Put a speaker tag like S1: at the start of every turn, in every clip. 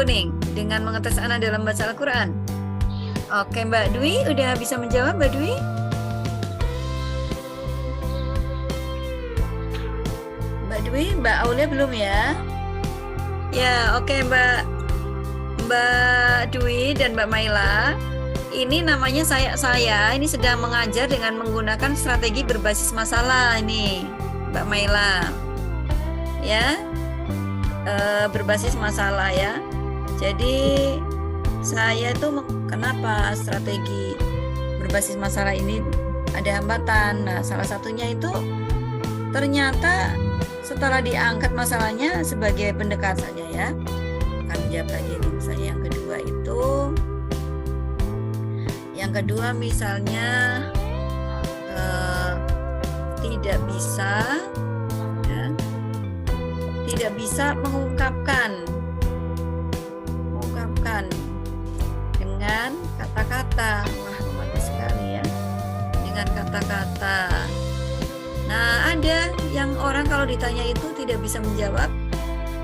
S1: learning dengan mengetes anak dalam baca Al-Quran? Oke, Mbak Dwi udah bisa menjawab, Mbak Dwi? Mbak Dwi, Mbak Aulia belum ya? Ya, oke Mbak Dwi dan Mbak Maila. Ini namanya saya ini sedang mengajar dengan menggunakan strategi berbasis masalah ini, Mbak Maila. Ya, berbasis masalah ya. Jadi saya tuh kenapa strategi berbasis masalah ini ada hambatan. Nah, salah satunya itu ternyata setelah diangkat masalahnya sebagai pendekat saja ya. Akan jawab lagi nih misalnya yang kedua misalnya tidak bisa mengungkapkan dengan kata-kata. Wah, romantis sekali ya, dengan kata-kata. Nah, ada yang orang kalau ditanya itu tidak bisa menjawab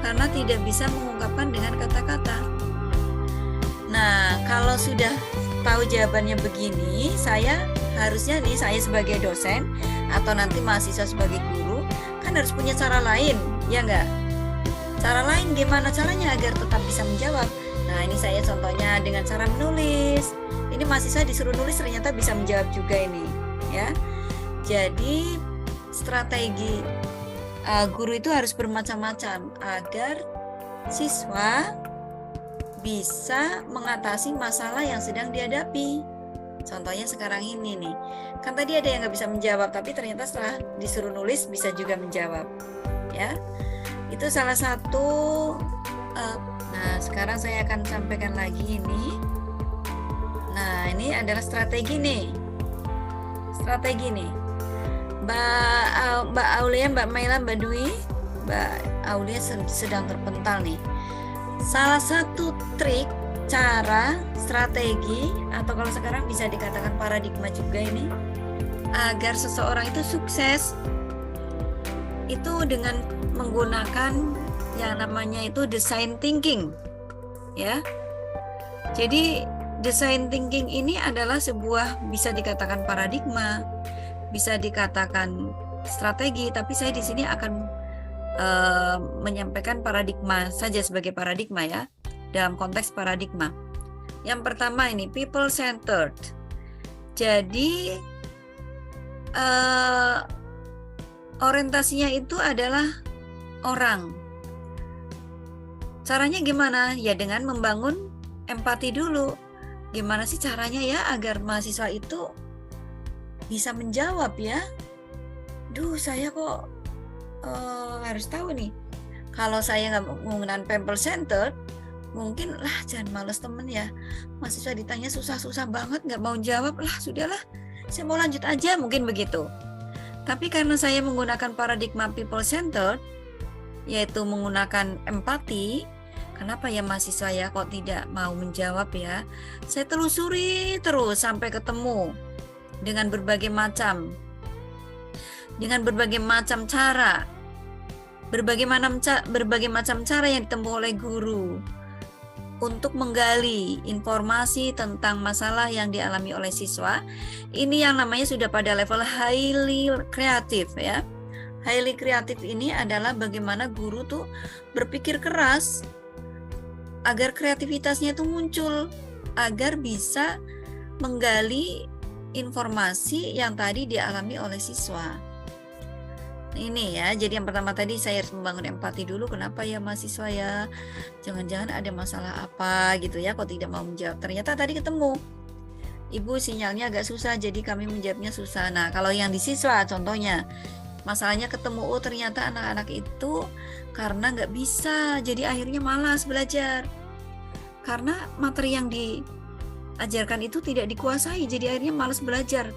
S1: karena tidak bisa mengungkapkan dengan kata-kata. Nah, kalau sudah tahu jawabannya begini, saya harusnya nih, saya sebagai dosen atau nanti mahasiswa sebagai guru kan harus punya cara lain, ya enggak? Cara lain gimana caranya agar tetap bisa menjawab? Nah, ini saya contohnya dengan cara menulis. Ini mahasiswa disuruh nulis ternyata bisa menjawab juga ini, ya. Jadi strategi guru itu harus bermacam-macam agar siswa bisa mengatasi masalah yang sedang dihadapi. Contohnya sekarang ini nih, kan tadi ada yang nggak bisa menjawab, tapi ternyata setelah disuruh nulis bisa juga menjawab, ya. Itu salah satu. Nah, sekarang saya akan sampaikan lagi ini. Nah, ini adalah strategi nih. Mbak Aulia, Mbak Maila, Mbak Dwi, Mbak Aulia sedang terpental nih. Salah satu trik, cara, strategi, atau kalau sekarang bisa dikatakan paradigma juga ini, agar seseorang itu sukses, itu dengan menggunakan yang namanya itu design thinking, ya. Jadi design thinking ini adalah sebuah, bisa dikatakan paradigma, bisa dikatakan strategi, tapi saya di sini akan menyampaikan paradigma saja sebagai paradigma ya, dalam konteks paradigma. Yang pertama ini people centered. Jadi orientasinya itu adalah orang. Caranya gimana? Ya dengan membangun empati dulu. Gimana sih caranya ya agar mahasiswa itu bisa menjawab ya? Duh, saya kok harus tahu nih. Kalau saya nggak menggunakan people centered, mungkin lah jangan males temen ya. Mahasiswa ditanya susah-susah banget nggak mau jawab, lah sudahlah, saya mau lanjut aja, mungkin begitu. Tapi karena saya menggunakan paradigma people centered, yaitu menggunakan empati, kenapa ya mahasiswa ya kok tidak mau menjawab ya? Saya telusuri terus sampai ketemu dengan berbagai macam cara, berbagai macam cara yang ditempuh oleh guru untuk menggali informasi tentang masalah yang dialami oleh siswa. Ini yang namanya sudah pada level highly kreatif ya. Highly kreatif ini adalah bagaimana guru tuh berpikir keras agar kreativitasnya itu muncul, agar bisa menggali informasi yang tadi dialami oleh siswa. Ini ya, jadi yang pertama tadi saya harus membangun empati dulu. Kenapa ya mahasiswa ya? Jangan-jangan ada masalah apa gitu ya, kok tidak mau menjawab. Ternyata tadi ketemu, Ibu sinyalnya agak susah, jadi kami menjawabnya susah. Nah, kalau yang di siswa contohnya, masalahnya ketemu, oh ternyata anak-anak itu karena nggak bisa, jadi akhirnya malas belajar. Karena materi yang diajarkan itu tidak dikuasai, jadi akhirnya malas belajar.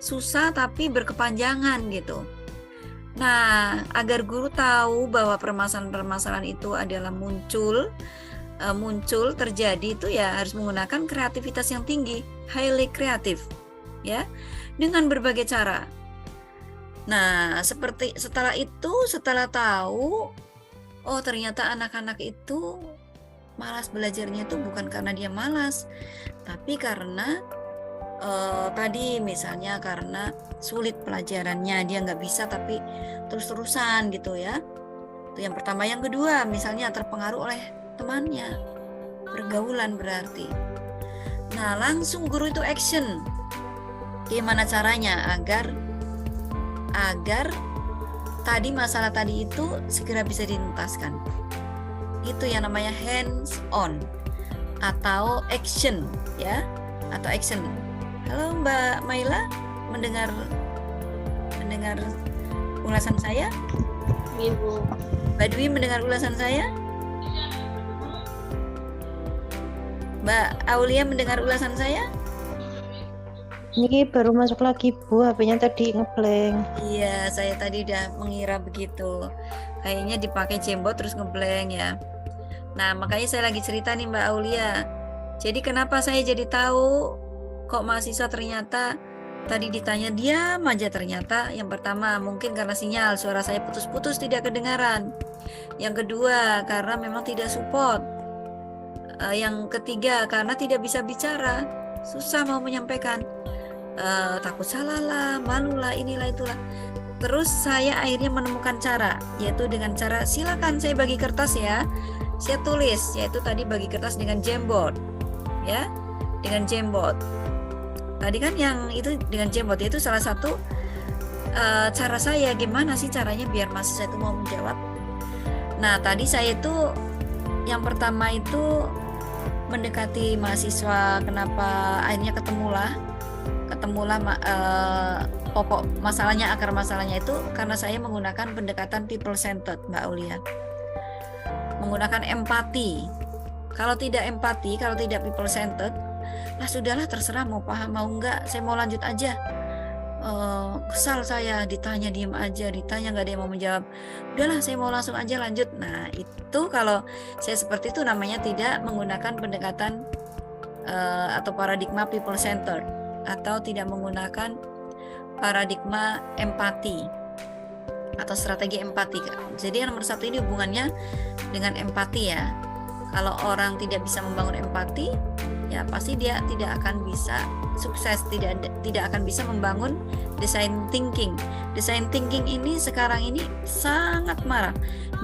S1: Susah tapi berkepanjangan gitu. Nah, agar guru tahu bahwa permasalahan-permasalahan itu adalah muncul terjadi, itu ya harus menggunakan kreativitas yang tinggi, highly kreatif ya, dengan berbagai cara. Nah, setelah tahu, oh ternyata anak-anak itu malas belajarnya itu bukan karena dia malas, tapi karena tadi misalnya karena sulit pelajarannya, dia nggak bisa tapi terus-terusan gitu ya. Itu yang pertama. Yang kedua, misalnya terpengaruh oleh temannya, pergaulan berarti. Nah, langsung guru itu action. Gimana caranya agar tadi masalah tadi itu segera bisa dituntaskan. Itu yang namanya hands on atau action ya, atau action. Halo Mbak Maila, mendengar ulasan saya?
S2: Ibu.
S1: Mbak Dwi mendengar ulasan saya? Mbak Aulia mendengar ulasan saya?
S2: Ini baru masuk lagi Bu, HP-nya tadi ngeblank.
S1: Iya, saya tadi udah mengira begitu. Kayaknya dipakai jembot terus ngeblank ya. Nah, makanya saya lagi cerita nih Mbak Aulia. Jadi kenapa saya jadi tahu kok mahasiswa ternyata tadi ditanya diam aja, ternyata yang pertama mungkin karena sinyal suara saya putus-putus tidak kedengaran. Yang kedua karena memang tidak support. Yang ketiga karena tidak bisa bicara, susah mau menyampaikan. Takut salah lah, malu lah, inilah itulah. Terus saya akhirnya menemukan cara, yaitu dengan cara silakan saya bagi kertas ya, saya tulis, yaitu tadi bagi kertas dengan Jamboard ya, dengan Jamboard. Tadi kan yang itu dengan Jamboard itu salah satu cara saya, gimana sih caranya biar mahasiswa itu mau menjawab. Nah tadi saya itu yang pertama itu mendekati mahasiswa, kenapa akhirnya ketemulah pokok masalahnya, akar masalahnya itu karena saya menggunakan pendekatan people centered Mbak Aulia, menggunakan empati. Kalau tidak empati, kalau tidak people centered, lah sudahlah terserah mau paham mau enggak, saya mau lanjut aja. Kesal saya ditanya diem aja, ditanya nggak ada yang mau menjawab, udahlah saya mau langsung aja lanjut. Nah itu kalau saya seperti itu namanya tidak menggunakan pendekatan atau paradigma people centered, atau tidak menggunakan paradigma empati atau strategi empati. Jadi yang nomor satu ini hubungannya dengan empati ya. Kalau orang tidak bisa membangun empati, ya pasti dia tidak akan bisa sukses, tidak akan bisa membangun design thinking. Design thinking ini sekarang ini sangat marak,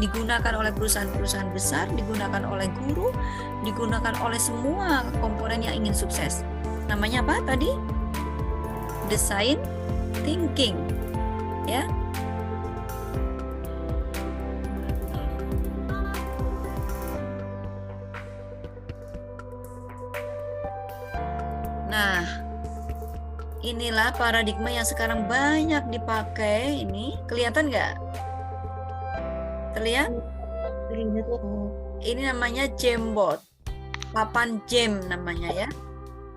S1: digunakan oleh perusahaan-perusahaan besar, digunakan oleh guru, digunakan oleh semua komponen yang ingin sukses. Namanya apa tadi? Design thinking ya. Nah, inilah paradigma yang sekarang banyak dipakai. Ini kelihatan nggak? Terlihat? Ini namanya Jamboard, papan jam namanya ya.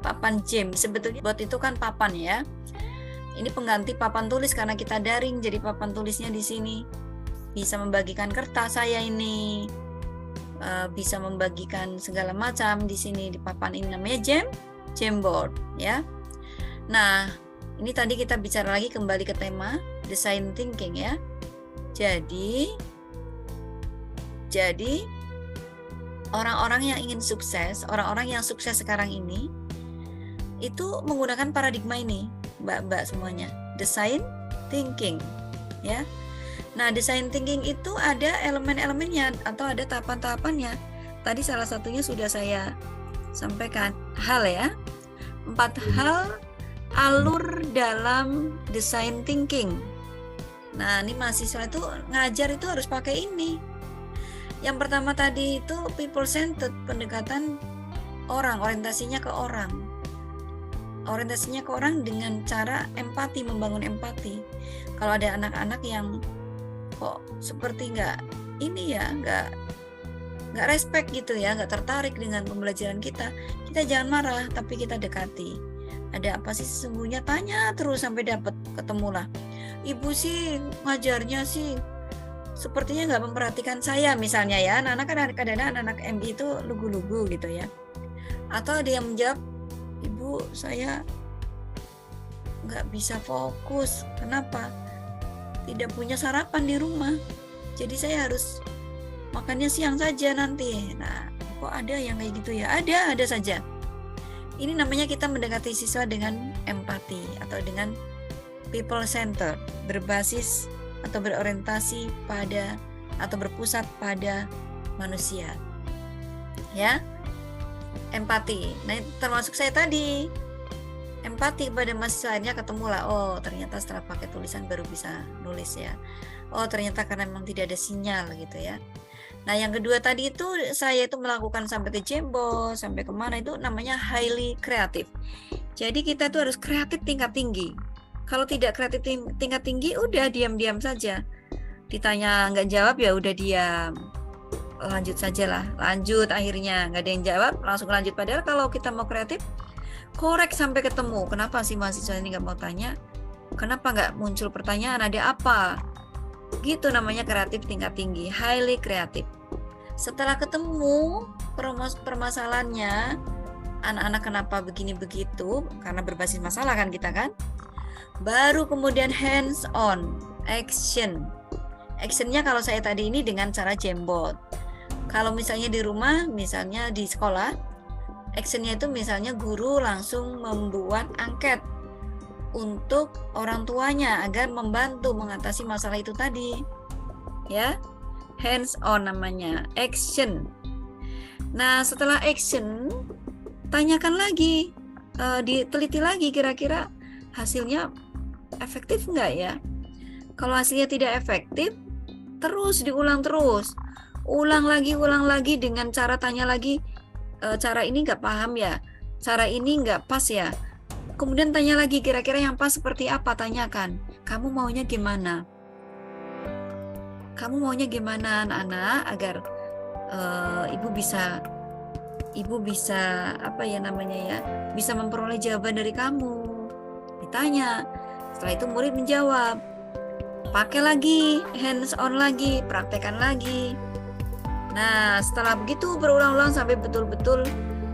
S1: Papan jam, sebetulnya bot itu kan papan ya. Ini pengganti papan tulis karena kita daring, jadi papan tulisnya di sini. Bisa membagikan kertas saya ini, bisa membagikan segala macam di sini di papan ini namanya Jamboard ya. Nah, ini tadi kita bicara lagi kembali ke tema design thinking ya. Jadi orang-orang yang ingin sukses, orang-orang yang sukses sekarang ini itu menggunakan paradigma ini, Mbak-mbak semuanya, design thinking ya. Nah, design thinking itu ada elemen-elemennya atau ada tahapan-tahapannya. Tadi salah satunya sudah saya sampaikan, hal ya. 4 hal alur dalam design thinking. Nah, ini mahasiswa itu ngajar itu harus pakai ini. Yang pertama tadi itu people centered, pendekatan orang, orientasinya ke orang. Orientasinya ke orang dengan cara empati, membangun empati. Kalau ada anak-anak yang kok seperti nggak respect gitu ya, nggak tertarik dengan pembelajaran kita jangan marah, tapi kita dekati. Ada apa sih sesungguhnya, tanya terus sampai dapat, ketemulah. Ibu sih ngajarnya sih sepertinya nggak memperhatikan saya misalnya ya. Anak-anak kan kadang-kadang anak MI itu lugu-lugu gitu ya. Atau ada yang menjawab, ibu saya nggak bisa fokus, kenapa? Tidak punya sarapan di rumah, jadi saya harus makannya siang saja nanti. Nah kok ada yang kayak gitu ya? Ada saja. Ini namanya kita mendekati siswa dengan empati atau dengan people center, berbasis atau berorientasi pada atau berpusat pada manusia. Ya. Empati. Nah, termasuk saya tadi. Empati kepada mahasiswa, akhirnya ketemulah, oh ternyata setelah pakai tulisan baru bisa nulis ya. Oh ternyata karena memang tidak ada sinyal gitu ya. Nah yang kedua tadi itu saya itu melakukan sampai ke Jembo, sampai kemana, itu namanya highly kreatif. Jadi kita tuh harus kreatif tingkat tinggi. Kalau tidak kreatif tingkat tinggi, udah diam-diam saja. Ditanya nggak jawab ya udah diam. Lanjut saja lah, lanjut akhirnya nggak ada yang jawab, langsung lanjut. Padahal kalau kita mau kreatif, korek sampai ketemu. Kenapa sih mahasiswa ini nggak mau tanya? Kenapa nggak muncul pertanyaan? Ada apa? Gitu namanya kreatif tingkat tinggi, highly kreatif. Setelah ketemu permasalahannya, anak-anak kenapa begini begitu, karena berbasis masalah kan kita kan, baru kemudian hands on, action. Actionnya kalau saya tadi ini dengan cara Jamboard. Kalau misalnya di rumah, misalnya di sekolah, actionnya itu misalnya guru langsung membuat angket untuk orang tuanya agar membantu mengatasi masalah itu tadi. Ya, hands on namanya, action. Nah, setelah action, tanyakan lagi, diteliti lagi kira-kira hasilnya efektif enggak ya? Kalau hasilnya tidak efektif, terus diulang terus. Ulang lagi dengan cara tanya lagi, cara ini enggak paham ya? Cara ini enggak pas ya? Kemudian tanya lagi, kira-kira yang pas seperti apa? Tanyakan, kamu maunya gimana? Kamu maunya gimana anak-anak agar ibu bisa apa ya namanya ya, bisa memperoleh jawaban dari kamu. Ditanya, setelah itu murid menjawab. Pakai lagi, hands on lagi, praktekkan lagi. Nah, setelah begitu berulang-ulang sampai betul-betul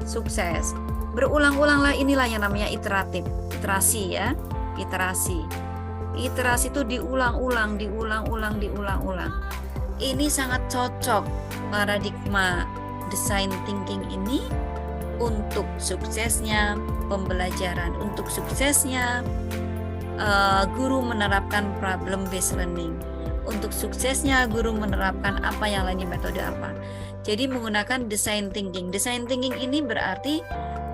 S1: sukses. Berulang-ulanglah, inilah yang namanya iterasi ya, iterasi itu diulang-ulang. Ini sangat cocok paradigma design thinking ini untuk suksesnya pembelajaran, untuk suksesnya guru menerapkan problem based learning, untuk suksesnya guru menerapkan apa yang lainnya, metode apa. Jadi menggunakan design thinking. Design thinking ini berarti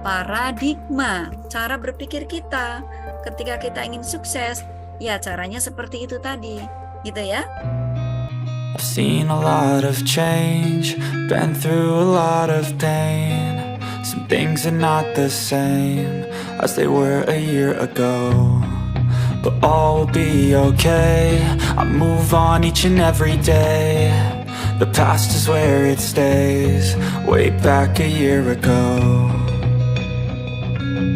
S1: paradigma, cara berpikir kita ketika kita ingin sukses, ya caranya seperti itu tadi, gitu ya.
S3: I've seen a lot of change, been through a lot of pain. Some things are not the same as they were a year ago, but all will be okay. I move on each and every day. The past is where it stays, way back a year ago.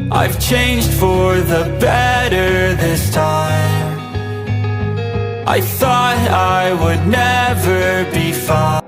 S3: I've changed for the better this time. I thought I would never be fine.